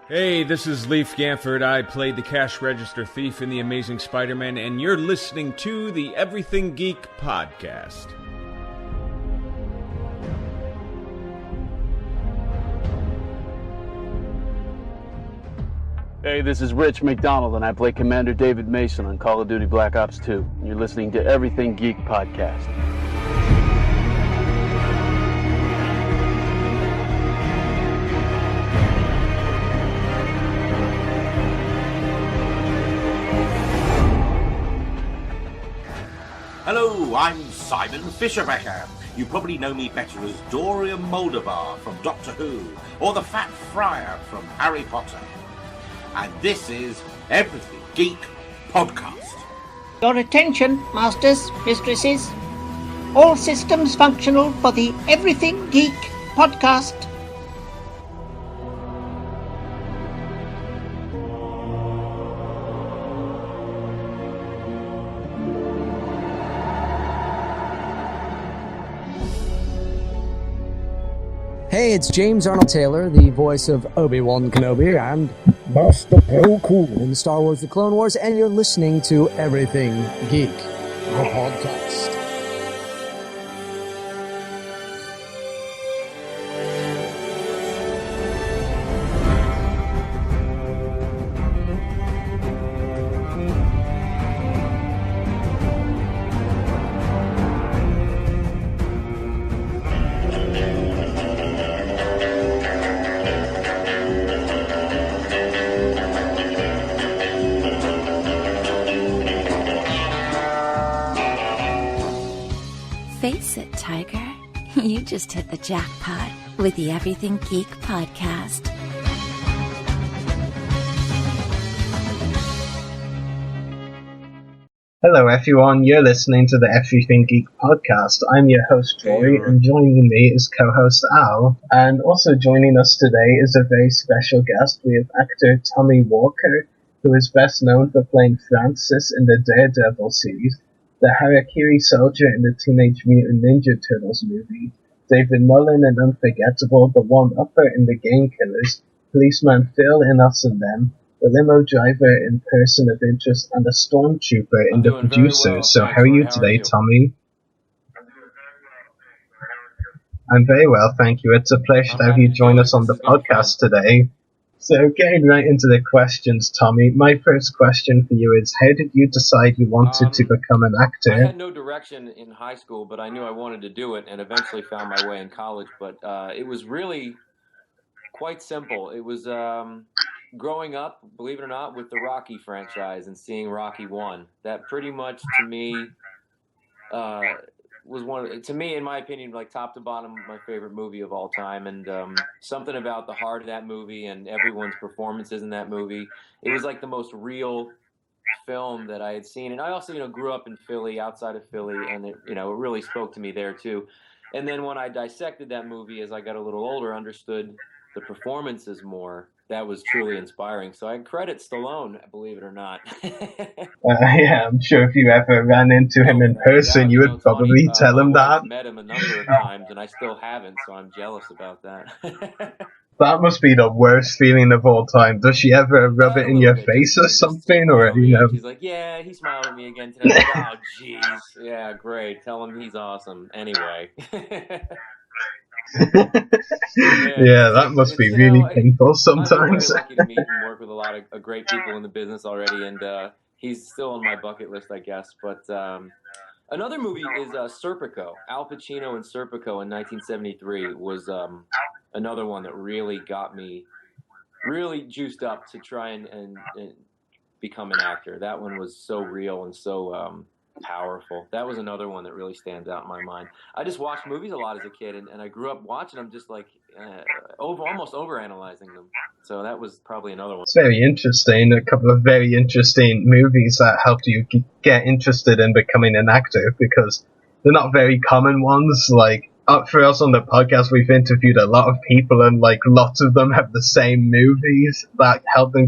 Hey, this is Leif Ganford. I played the cash register thief in The Amazing Spider-Man, and you're listening to the Everything Geek podcast. Hey, this is Rich McDonald, and I play Commander David Mason on Call of Duty Black Ops 2. And you're listening to Everything Geek podcast. Hello, I'm Simon Fisherbecker. You probably know me better as Dorian Moldavar from Doctor Who, or the Fat Friar from Harry Potter. And this is Everything Geek Podcast. Your attention, masters, mistresses. All systems functional for the Everything Geek Podcast. Hey, it's James Arnold Taylor, the voice of Obi-Wan Kenobi and Master Plo in Star Wars The Clone Wars, and you're listening to Everything Geek, the podcast. Face it, Tiger. You just hit the jackpot with the Everything Geek podcast. Hello everyone, you're listening to the Everything Geek podcast. I'm your host Ruari, and joining me is co-host Al. And also joining us today is a very special guest. We have actor Tommy Walker, who is best known for playing Francis in the Daredevil series, the Hara-Kiri Soldier in the Teenage Mutant Ninja Turtles movie, David Mullin in Unforgettable, the One-Upper in the Gamekillers, Policeman Phil in Us and Them, the Limo Driver in Person of Interest, and the Stormtrooper in The Producers. Well. So how are you today, Tommy? I'm very well, thank you. It's a pleasure to have you join us on the podcast today. So getting right into the questions, Tommy, my first question for you is, how did you decide you wanted to become an actor? I had no direction in high school, but I knew I wanted to do it, and eventually found my way in college. But it was really quite simple. It was growing up, believe it or not, with the Rocky franchise and seeing Rocky 1. That pretty much, to me, was to me, in my opinion, like top to bottom, my favorite movie of all time. And something about the heart of that movie and everyone's performances in that movie, it was like the most real film that I had seen. And I also, grew up in Philly, outside of Philly, and it really spoke to me there too. And then when I dissected that movie as I got a little older, understood the performances more, that was truly inspiring. So I credit Stallone, believe it or not. Yeah, I'm sure if you ever ran into him in person, you would probably tell him that. I've met him a number of times, and I still haven't, so I'm jealous about that. That must be the worst feeling of all time. Does she ever rub it in your face or something? Or, She's like, yeah, he smiled at me again today. Like, oh, jeez. Yeah, great. Tell him he's awesome. Anyway. Yeah, that must be really painful sometimes. I'm very lucky to meet and work with a lot of great people in the business already, and he's still on my bucket list, I guess. But another movie is Serpico. Al Pacino and Serpico in 1973 was another one that really got me really juiced up to try and become an actor. That one was so real and so powerful. That was another one that really stands out in my mind. I just watched movies a lot as a kid, and I grew up watching them, just like almost overanalyzing them. So that was probably another one. It's very interesting. A couple of very interesting movies that helped you get interested in becoming an actor, because they're not very common ones. Like, for us on the podcast, we've interviewed a lot of people, and like lots of them have the same movies that help them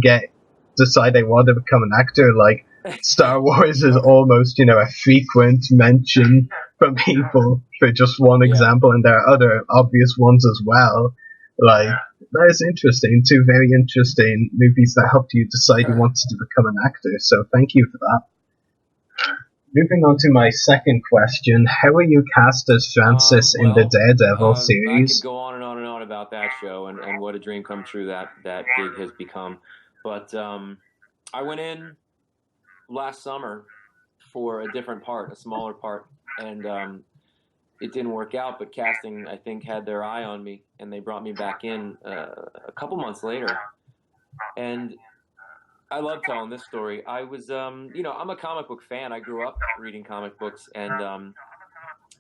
decide they want to become an actor. Like, Star Wars is almost, a frequent mention from people for just one example, and there are other obvious ones as well. Like, that is interesting. Two very interesting movies that helped you decide you wanted to become an actor, so thank you for that. Moving on to my second question, how were you cast as Francis in the Daredevil series? I could go on and on and on about that show and what a dream come true that gig has become. But I went in last summer for a different part, a smaller part, and it didn't work out, but casting, I think, had their eye on me, and they brought me back in a couple months later. And I love telling this story. I was, I'm a comic book fan. I grew up reading comic books, and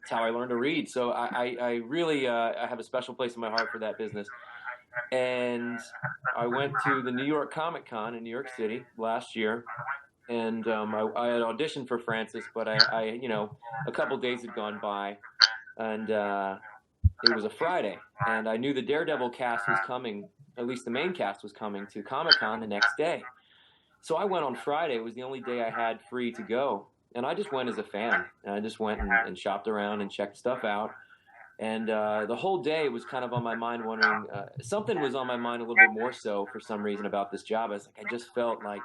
it's how I learned to read. So I really I have a special place in my heart for that business. And I went to the New York Comic Con in New York City last year, and I had auditioned for Francis, but I a couple days had gone by, and it was a Friday, and I knew the Daredevil cast was coming, at least the main cast was coming to Comic-Con the next day. So I went on Friday. It was the only day I had free to go, and I just went as a fan, and I just went and shopped around and checked stuff out. And the whole day was kind of on my mind, wondering, something was on my mind a little bit more so for some reason about this job. I just felt like,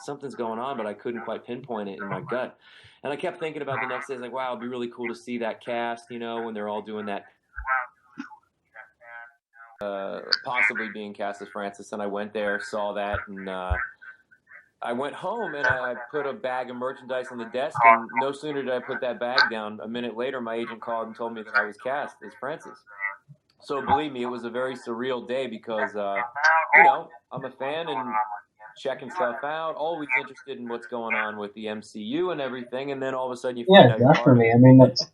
something's going on, but I couldn't quite pinpoint it in my gut. And I kept thinking about the next day. I was like, wow, it'd be really cool to see that cast, when they're all doing that, possibly being cast as Francis. And I went there, saw that, and I went home and I put a bag of merchandise on the desk, and no sooner did I put that bag down, a minute later, my agent called and told me that I was cast as Francis. So believe me, it was a very surreal day because, I'm a fan and checking stuff out, always interested in what's going on with the MCU and everything, and then all of a sudden you find out. Yeah, definitely. I mean, it's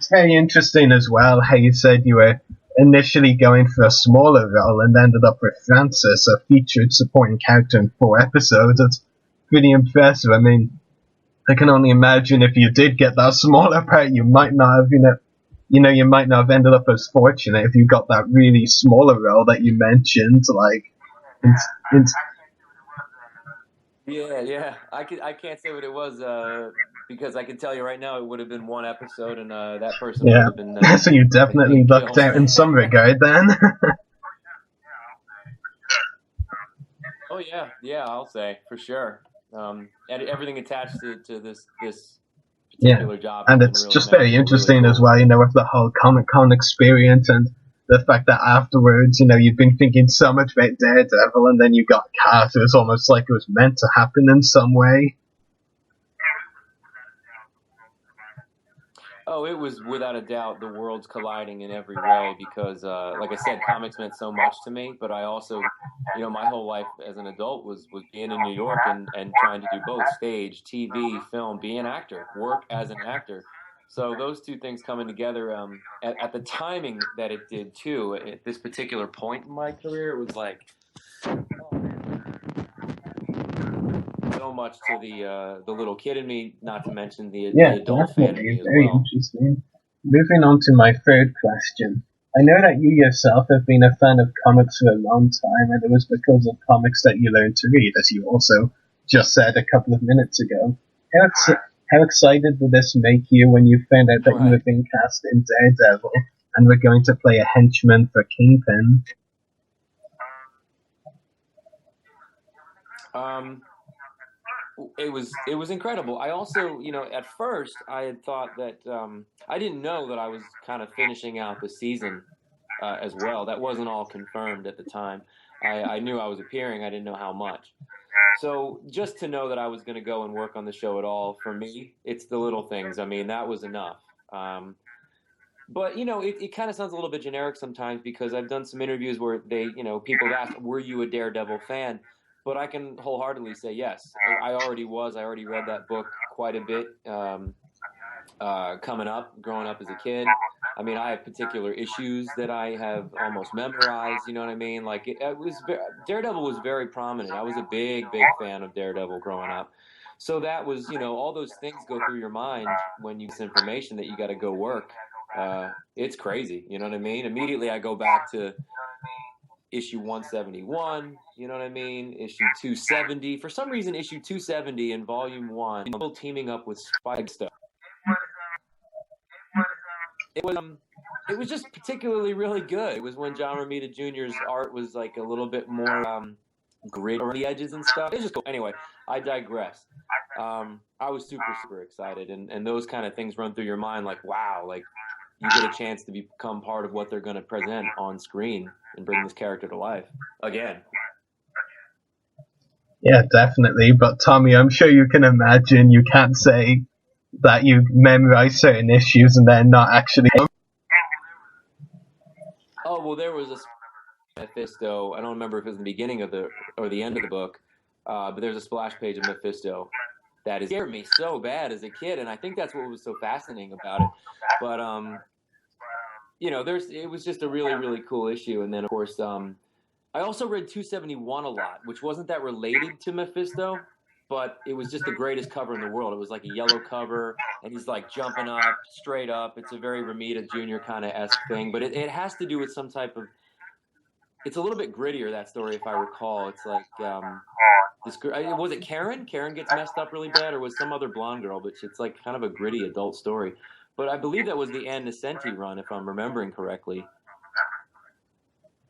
very interesting as well how you said you were initially going for a smaller role and ended up with Francis, a featured supporting character in 4 episodes. It's pretty impressive. I mean, I can only imagine if you did get that smaller part, you might not have, you might not have ended up as fortunate if you got that really smaller role that you mentioned, Yeah. I can't say what it was because I can tell you right now it would have been 1 episode, and that person would have been. So you definitely lucked out in some regard then. Oh yeah, I'll say for sure. Everything attached to this particular job, and it's just very interesting as well. With the whole Comic-Con experience and the fact that afterwards, you've been thinking so much about Daredevil, and then you got cast. It was almost like it was meant to happen in some way. Oh, it was without a doubt the worlds colliding in every way because, like I said, comics meant so much to me. But I also, my whole life as an adult was being in New York and trying to do both stage, TV, film, be an actor, work as an actor. So those two things coming together at the timing that it did too, at this particular point in my career, it was like, so much to the little kid in me, not to mention the adult fan in me as well. Interesting. Moving on to my third question. I know that you yourself have been a fan of comics for a long time, and it was because of comics that you learned to read, as you also just said a couple of minutes ago. How excited did this make you when you found out that you were being cast in Daredevil and were going to play a henchman for Kingpin? It was incredible. I also, at first I had thought that I didn't know that I was kind of finishing out the season as well. That wasn't all confirmed at the time. I knew I was appearing. I didn't know how much. So just to know that I was going to go and work on the show at all, for me, it's the little things. I mean, that was enough. But, it kind of sounds a little bit generic sometimes because I've done some interviews where people have asked, were you a Daredevil fan? But I can wholeheartedly say yes. I already was. I already read that book quite a bit growing up as a kid. I mean, I have particular issues that I have almost memorized, you know what I mean? Like, Daredevil was very prominent. I was a big fan of Daredevil growing up. So that was, all those things go through your mind when you get this information that you got to go work. It's crazy, you know what I mean? Immediately I go back to issue 171, you know what I mean? Issue 270. For some reason, issue 270 in volume 1, still teaming up with Spike stuff. It was it was just particularly really good. It was when John Romita Jr.'s art was like a little bit more grit around the edges and stuff. It was just cool. Anyway, I digress. I was super excited, and those kind of things run through your mind like, wow, like you get a chance to become part of what they're going to present on screen and bring this character to life again. Yeah, definitely. But Tommy, I'm sure you can imagine you can't say that you memorize certain issues and then not actually. Oh, well, there was a Mephisto. I don't remember if it was the beginning of or the end of the book, but there's a splash page of Mephisto that scared me so bad as a kid, and I think that's what was so fascinating about it. But you know, it was just a really cool issue. And then of course, I also read 271 a lot, which wasn't that related to Mephisto, but it was just the greatest cover in the world. It was like a yellow cover, and he's like jumping up, straight up. It's a very Romita Jr. kind of esque thing, but it has to do with some type of. It's a little bit grittier, that story, if I recall. It's like was it Karen? Karen gets messed up really bad, or was some other blonde girl? But it's like kind of a gritty adult story. But I believe that was the Ann Nesenti run, if I'm remembering correctly.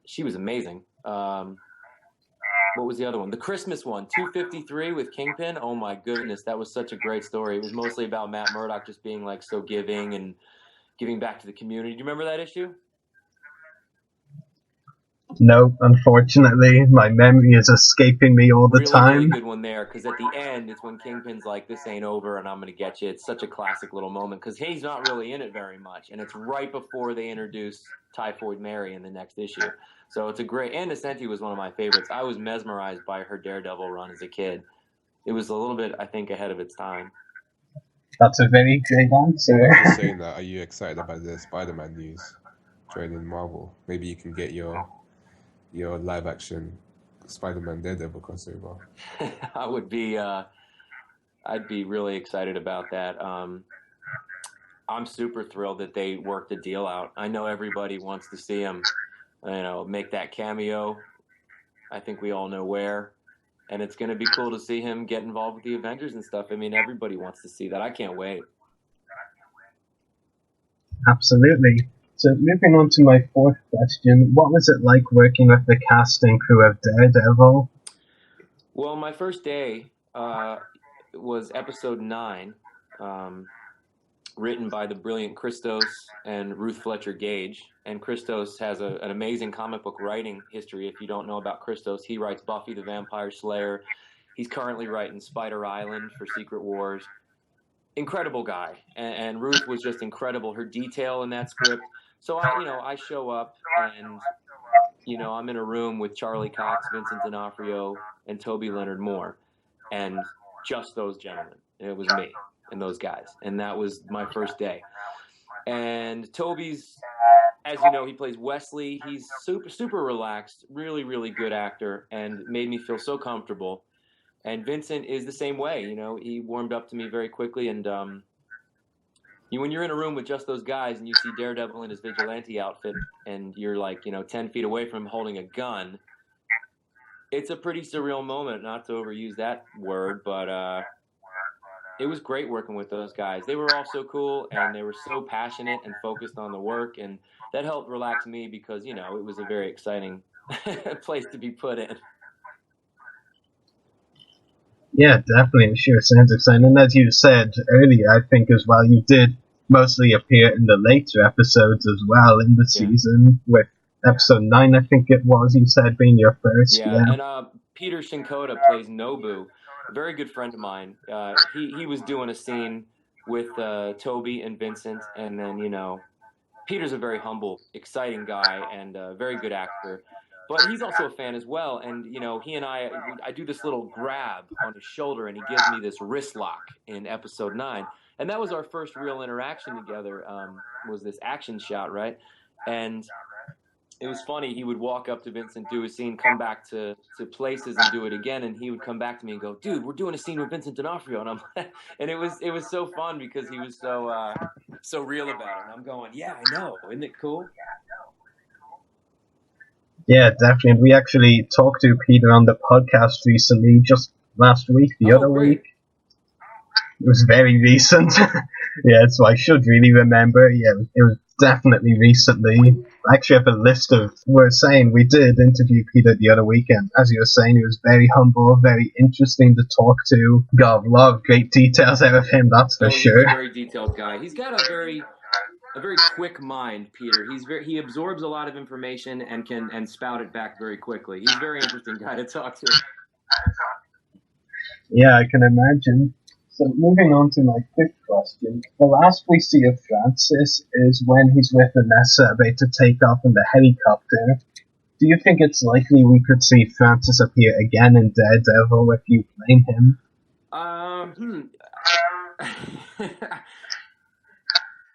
She was amazing. What was the other one? The Christmas one, 253 with Kingpin. Oh my goodness, that was such a great story. It was mostly about Matt Murdock just being like so giving and giving back to the community. Do you remember that issue? No, unfortunately, my memory is escaping me all the time. Really good one there, because at the end, it's when Kingpin's like, this ain't over and I'm going to get you. It's such a classic little moment, because he's not really in it very much, and it's right before they introduce Typhoid Mary in the next issue. So it's a great, Ann Nesenti was one of my favorites. I was mesmerized by her Daredevil run as a kid. It was a little bit, I think, ahead of its time. That's a very great answer. I was saying that, are you excited about the Spider-Man news joining Marvel? Maybe you can get your live-action Spider-Man Daredevil crossover. I would be, I'd be really excited about that. I'm super thrilled that they worked a deal out. I know everybody wants to see him, make that cameo. I think we all know where. And it's going to be cool to see him get involved with the Avengers and stuff. I mean, everybody wants to see that. I can't wait. Absolutely. So moving on to my fourth question, what was it like working with the cast and crew of Daredevil? Well, my first day was episode 9, written by the brilliant Christos and Ruth Fletcher Gage. And Christos has an amazing comic book writing history. If you don't know about Christos, he writes Buffy the Vampire Slayer. He's currently writing Spider Island for Secret Wars. Incredible guy. And Ruth was just incredible. Her detail in that script. So I show up and, I'm in a room with Charlie Cox, Vincent D'Onofrio, and Toby Leonard Moore. And just those gentlemen. It was me and those guys. And that was my first day. And Toby's, as you know, he plays Wesley. He's super relaxed, really good actor, and made me feel so comfortable. And Vincent is the same way. He warmed up to me very quickly. And when you're in a room with just those guys and you see Daredevil in his vigilante outfit and you're like, 10 feet away from him holding a gun, it's a pretty surreal moment, not to overuse that word, but it was great working with those guys. They were all so cool, and they were so passionate and focused on the work, and that helped relax me because, it was a very exciting place to be put in. Yeah, definitely. It sure sounds exciting. And as you said earlier, I think as well, you did mostly appear in the later episodes as well in the season, with episode 9, I think it was, you said, being your first. Yeah. And Peter Shinkota plays Nobu, a very good friend of mine. He was doing a scene with Toby and Vincent, and then, Peter's a very humble, exciting guy and a very good actor. But he's also a fan as well, and he and I do this little grab on his shoulder, and he gives me this wrist lock in episode 9, and that was our first real interaction together. Was this action shot, right? And it was funny. He would walk up to Vincent, do a scene, come back to places, and do it again, and he would come back to me and go, "Dude, we're doing a scene with Vincent D'Onofrio," and and it was so fun because he was so real about it. And I'm going, "Yeah, I know. Isn't it cool?" Yeah, definitely. We actually talked to Peter on the podcast recently, just last week, the other week. It was very recent. Yeah, so I should really remember. Yeah, it was definitely recently. I actually have a list of, we're saying we did interview Peter the other weekend. As you were saying, he was very humble, very interesting to talk to. Got a lot of great details out of him, that's for sure. He's a very detailed guy. He's got a very quick mind, Peter. He absorbs a lot of information and can spout it back very quickly. He's a very interesting guy to talk to. Yeah, I can imagine. So moving on to my fifth question. The last we see of Francis is when he's with Vanessa about to take off in the helicopter. Do you think it's likely we could see Francis appear again in Daredevil if you blame him? I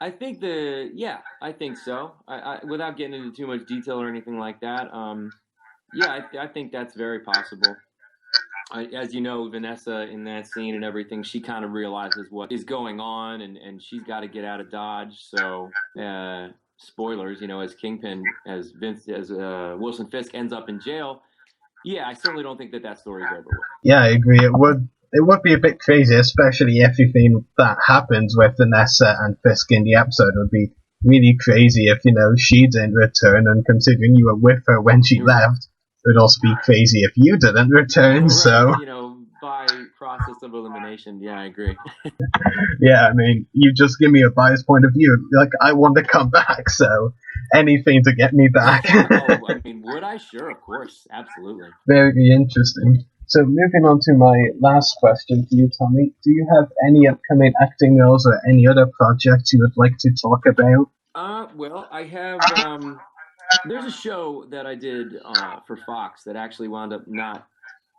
think I think so. I without getting into too much detail or anything like that. I think that's very possible. As you know, Vanessa in that scene and everything, she kind of realizes what is going on, and she's got to get out of Dodge. So, spoilers, as Kingpin, as Wilson Fisk ends up in jail. Yeah, I certainly don't think that story's over with. Yeah, I agree. It would be a bit crazy, especially everything that happens with Vanessa and Fisk in the episode would be really crazy if, she didn't return, and considering you were with her when she left, it would also be crazy if you didn't return, right, so... by process of elimination, yeah, I agree. Yeah, I mean, you just give me a biased point of view. Like, I want to come back, so anything to get me back. Would I? Sure, of course, absolutely. Very interesting. So moving on to my last question for you, Tommy. Do you have any upcoming acting roles or any other projects you would like to talk about? Well, I have... there's a show that I did for Fox that actually wound up not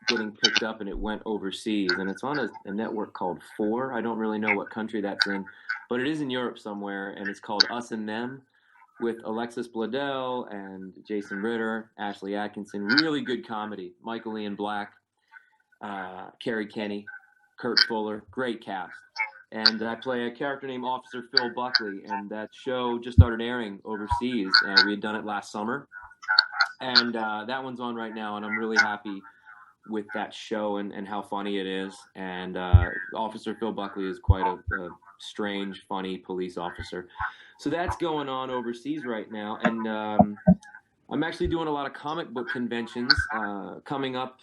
getting picked up, and it went overseas, and it's on a network called 4. I don't really know what country that's in, but it is in Europe somewhere, and it's called Us and Them, with Alexis Bledel and Jason Ritter, Ashley Atkinson. Really good comedy. Michael Ian Black, Carrie Kenny, Kurt Fuller. Great cast. And I play a character named Officer Phil Buckley, and that show just started airing overseas. We had done it last summer, and that one's on right now, and I'm really happy with that show and how funny it is. And Officer Phil Buckley is quite a strange, funny police officer. So that's going on overseas right now, and I'm actually doing a lot of comic book conventions coming up.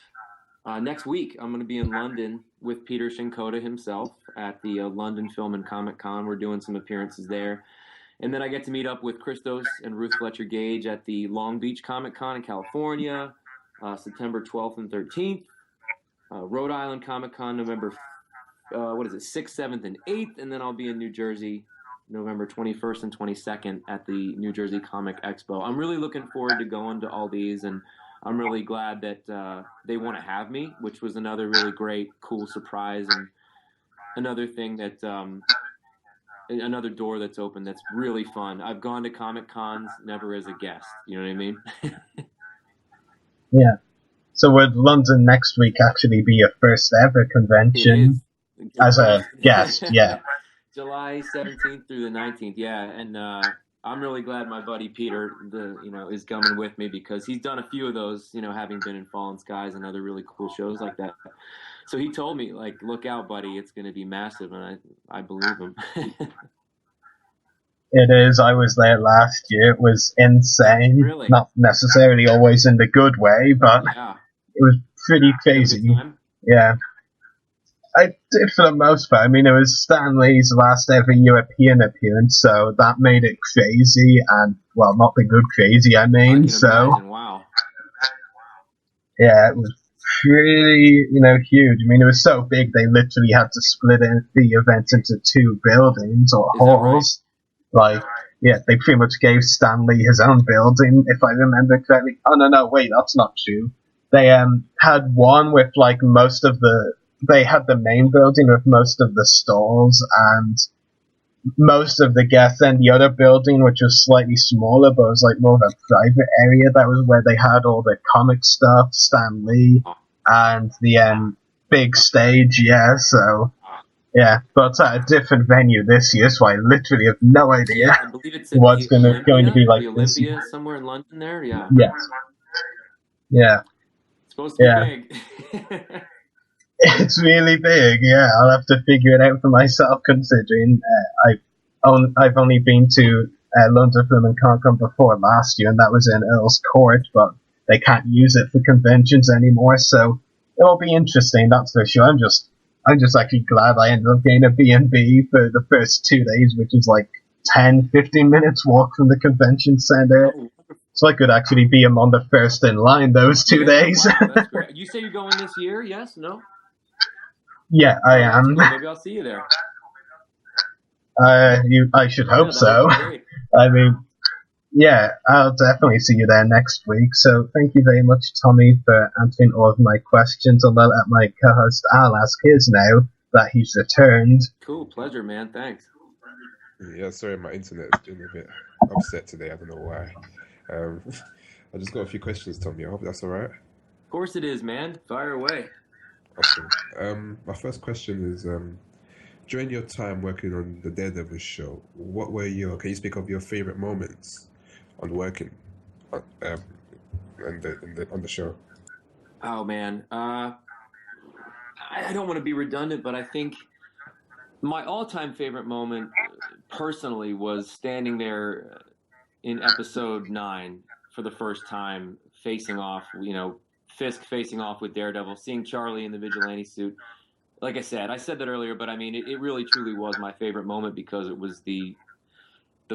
Next week, I'm going to be in London with Peter Shinkoda himself at the London Film and Comic Con. We're doing some appearances there. And then I get to meet up with Christos and Ruth Fletcher Gage at the Long Beach Comic Con in California, September 12th and 13th. Rhode Island Comic Con, November 6th, 7th, and 8th. And then I'll be in New Jersey, November 21st and 22nd at the New Jersey Comic Expo. I'm really looking forward to going to all these, and I'm really glad that they want to have me, which was another really great, cool surprise, and another thing that, another door that's open that's really fun. I've gone to Comic Cons, never as a guest. You know what I mean? Yeah. So would London next week actually be your first ever convention as a guest? Yeah. July 17th through the 19th. Yeah, and I'm really glad my buddy Peter, is coming with me, because he's done a few of those, having been in Fallen Skies and other really cool shows like that. So he told me, look out, buddy, it's going to be massive, and I believe him. It is. I was there last year. It was insane. Really? Not necessarily always in the good way, but it was pretty crazy. Yeah. I did for the most part. I mean, it was Stan Lee's last ever European appearance, so that made it crazy, and, well, not the good crazy, I mean, imagine. Wow. Yeah, it was pretty, huge. I mean, it was so big, they literally had to split the event into 2 buildings, or halls. Right? They pretty much gave Stan Lee his own building, if I remember correctly. Oh, no, wait, that's not true. They had one with, most of the... They had the main building with most of the stalls and most of the guests, and the other building, which was slightly smaller, but was more of a private area. That was where they had all the comic stuff, Stan Lee, and the big stage, so... Yeah, but at a different venue this year, so I literally have no idea I believe it's what's going to be like the this Olympia, year. somewhere in London there, yeah. Yes. Yeah. It's supposed to be big. It's really big, yeah. I'll have to figure it out for myself, considering I've only been to London Film and Con before last year, and that was in Earl's Court, but they can't use it for conventions anymore, so it'll be interesting, that's for sure. I'm just actually glad I ended up getting a B&B for the first 2 days, which is like 10-15 minutes walk from the convention center. So I could actually be among the first in line those 2 days. Wow, that's great. You say you're going this year? Yes? No? Yeah, I am. Cool. Maybe I'll see you there. I should hope so. I mean, yeah, I'll definitely see you there next week. So thank you very much, Tommy, for answering all of my questions. Although let my co-host Al ask his now that he's returned. Cool, pleasure, man. Thanks. Yeah, sorry, my internet has been a bit upset today. I don't know why. I just got a few questions, Tommy. I hope that's all right. Of course it is, man. Fire away. Awesome. My first question is, during your time working on the Daredevil show, what were can you speak of your favorite moments on working on the show? Oh, man. I don't want to be redundant, but I think my all-time favorite moment, personally, was standing there in episode 9 for the first time, facing off, Fisk facing off with Daredevil, seeing Charlie in the vigilante suit. Like I said that earlier, but I mean, it really truly was my favorite moment because it was the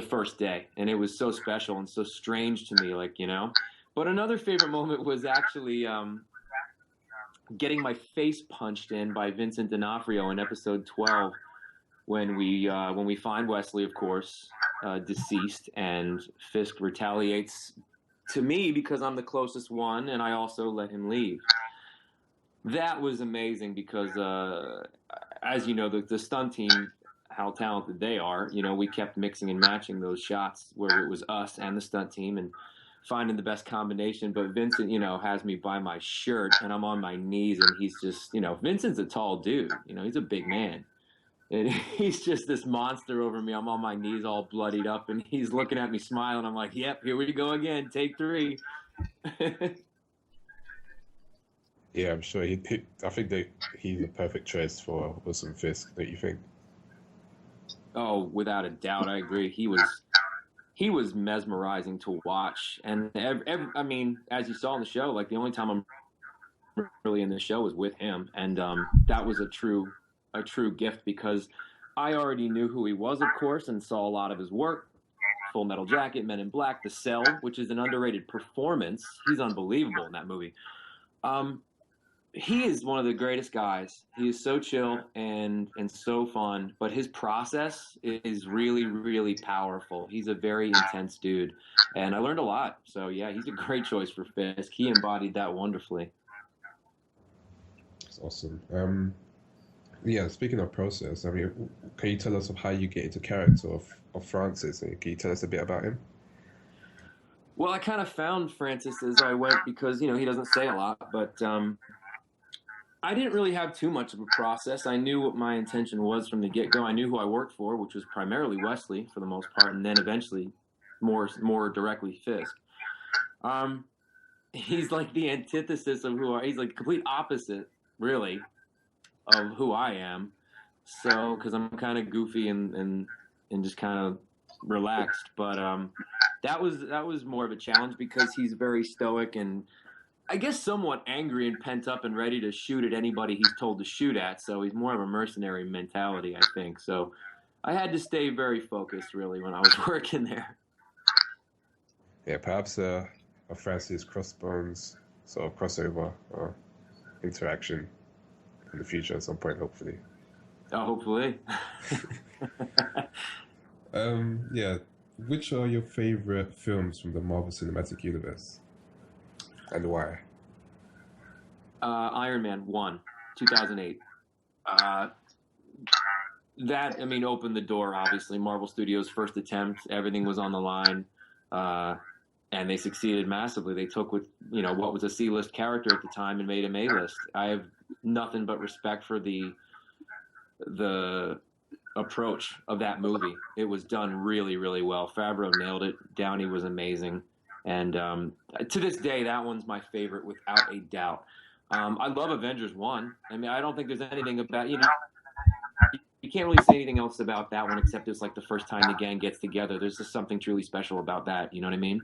first day, and it was so special and so strange to me, But another favorite moment was actually getting my face punched in by Vincent D'Onofrio in episode 12, when we find Wesley, of course, deceased, and Fisk retaliates to me because I'm the closest one, and I also let him leave. That was amazing because, as you know, the stunt team, how talented they are, we kept mixing and matching those shots where it was us and the stunt team and finding the best combination. But Vincent, has me by my shirt, and I'm on my knees, and he's just, Vincent's a tall dude, he's a big man. And he's just this monster over me. I'm on my knees all bloodied up, and he's looking at me smiling. I'm like, yep, here we go again, take 3. Yeah, I'm sure I think that he's a perfect choice for Wilson Fisk, don't you think? Oh, without a doubt, I agree. He was mesmerizing to watch, and I mean, as you saw in the show, like the only time I'm really in the show was with him, and that was a true gift because I already knew who he was, of course, and saw a lot of his work. Full Metal Jacket, Men in Black, The Cell, which is an underrated performance. He's unbelievable in that movie. He is one of the greatest guys. He is so chill and so fun, but his process is really, really powerful. He's a very intense dude, and I learned a lot. So, yeah, he's a great choice for Fisk. He embodied that wonderfully. That's awesome. Yeah, speaking of process, I mean, can you tell us of how you get into character of Francis? Can you tell us a bit about him? Well, I kind of found Francis as I went because, he doesn't say a lot, but I didn't really have too much of a process. I knew what my intention was from the get-go. I knew who I worked for, which was primarily Wesley for the most part, and then eventually more directly Fisk. He's like the antithesis of he's like the complete opposite, really, of who I am. So, because I'm kind of goofy and just kind of relaxed, but that was more of a challenge because he's very stoic and I guess somewhat angry and pent up and ready to shoot at anybody he's told to shoot at. So he's more of a mercenary mentality, I think. So I had to stay very focused, really, when I was working there. Yeah, perhaps a Francis Crossbones sort of crossover or interaction in the future at some point, hopefully. Oh, hopefully. Yeah. Which are your favorite films from the Marvel Cinematic Universe? And why? Iron Man 1, 2008. That, opened the door, obviously. Marvel Studios' first attempt. Everything was on the line. And they succeeded massively. They took what was a C-list character at the time and made him A-list. I have nothing but respect for the approach of that movie. It was done really, really well. Favreau nailed it. Downey was amazing. And to this day, that one's my favorite without a doubt. I love Avengers 1. I mean, I don't think there's anything about, you can't really say anything else about that one except it's like the first time the gang gets together. There's just something truly special about that. You know what I mean?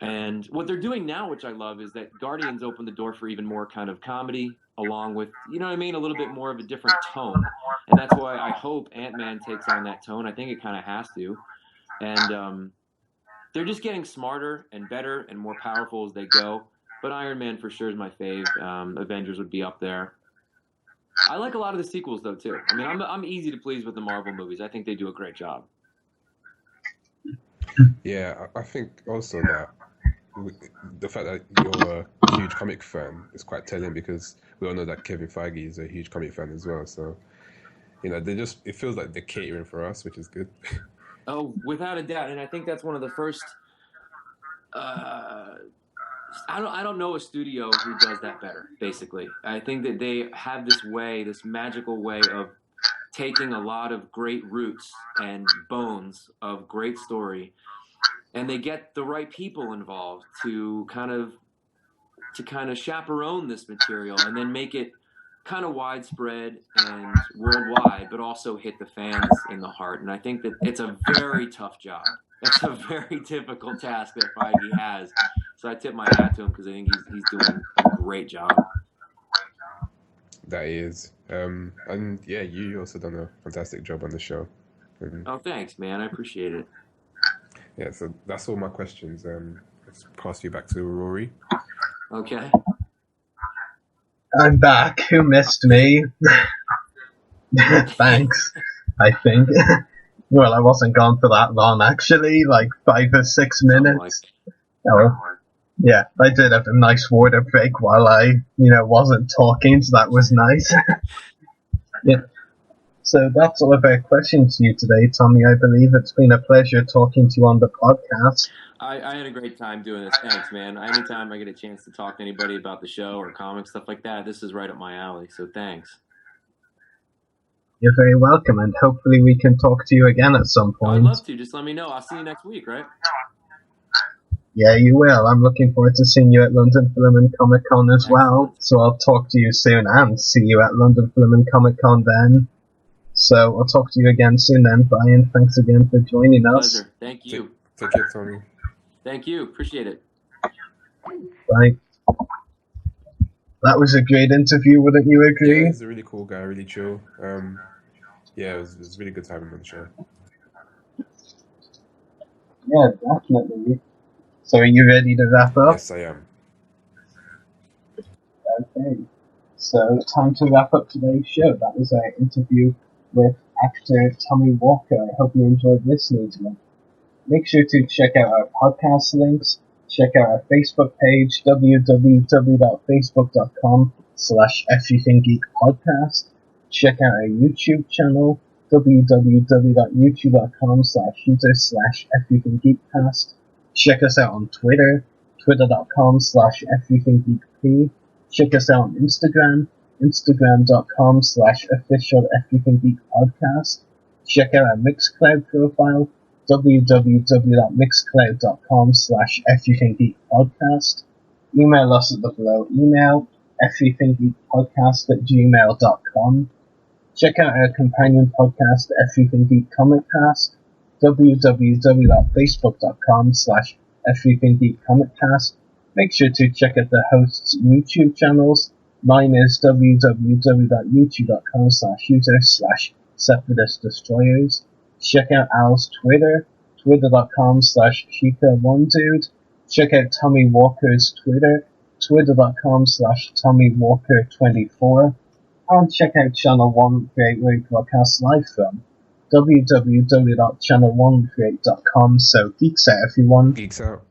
And what they're doing now, which I love, is that Guardians opened the door for even more kind of comedy, along with, you know what I mean, a little bit more of a different tone. And that's why I hope Ant-Man takes on that tone. I think it kind of has to. And they're just getting smarter and better and more powerful as they go. But Iron Man for sure is my fave. Avengers would be up there. I like a lot of the sequels, though, too. I mean, I'm easy to please with the Marvel movies. I think they do a great job. Yeah, I think also that the fact that you're a huge comic fan is quite telling, because we all know that Kevin Feige is a huge comic fan as well. So, you know, it feels like they're catering for us, which is good. Oh, without a doubt. And I think that's one of the first... I don't know a studio who does that better, basically. I think that they have this magical way of taking a lot of great roots and bones of great story, and they get the right people involved to kind of chaperone this material and then make it kind of widespread and worldwide, but also hit the fans in the heart. And I think that it's a very tough job. It's a very difficult task that Feige has. So I tip my hat to him because I think he's doing a great job. That is. And yeah, you also done a fantastic job on the show. Oh, thanks, man. I appreciate it. Yeah, so that's all my questions. Let's pass you back to Ruari. Okay. I'm back. Who missed me? Thanks, I think. Well, I wasn't gone for that long, actually, like 5 or 6 minutes. Oh, yeah, I did have a nice water break while I, wasn't talking, so that was nice. Yeah. So that's all of our questions to you today, Tommy. I believe it's been a pleasure talking to you on the podcast. I had a great time doing this. Thanks, man. Anytime I get a chance to talk to anybody about the show or comics, stuff like that, this is right up my alley, so thanks. You're very welcome, and hopefully we can talk to you again at some point. I'd love to. Just let me know. I'll see you next week, right? Yeah, you will. I'm looking forward to seeing you at London Film and Comic Con as well. So I'll talk to you soon and see you at London Film and Comic Con then. So I'll talk to you again soon then. Brian, thanks again for joining us. Pleasure. Thank you. Take care, Tommy. Thank you. Appreciate it. Right. That was a great interview, wouldn't you agree? Yeah, he's a really cool guy, really chill. Yeah, it was really good to have him on the show. Yeah, definitely. So are you ready to wrap up? Yes, I am. Okay. So time to wrap up today's show. That was our interview with actor Tommy Walker. I hope you enjoyed listening to him. Make sure to check out our podcast links. Check out our Facebook page, www.facebook.com/everythinggeekpodcast. Check out our YouTube channel, www.youtube.com/user/everythinggeekcast. Check us out on Twitter, twitter.com/everythinggeekp. Check us out on Instagram, instagram.com/official@everythinggeekpodcast. Check out our Mixcloud profile, www.mixcloud.com/everythinggeekpodcast. Email us at the below email, everythinggeekpodcast@gmail.com. Check out our companion podcast, Everything Geek Comic Cast, www.facebook.com/everythinggeekcomiccast. Make sure to check out the hosts' YouTube channels. Mine is www.youtube.com/user/separatistdestroyers. Check out Al's Twitter, twitter.com/Shika1Dude. Check out Tommy Walker's Twitter, twitter.com/TommyWalker24. And check out Channel 1 Create where we broadcast live from, www.channel1create.com. So geeks out, everyone. Geeks out.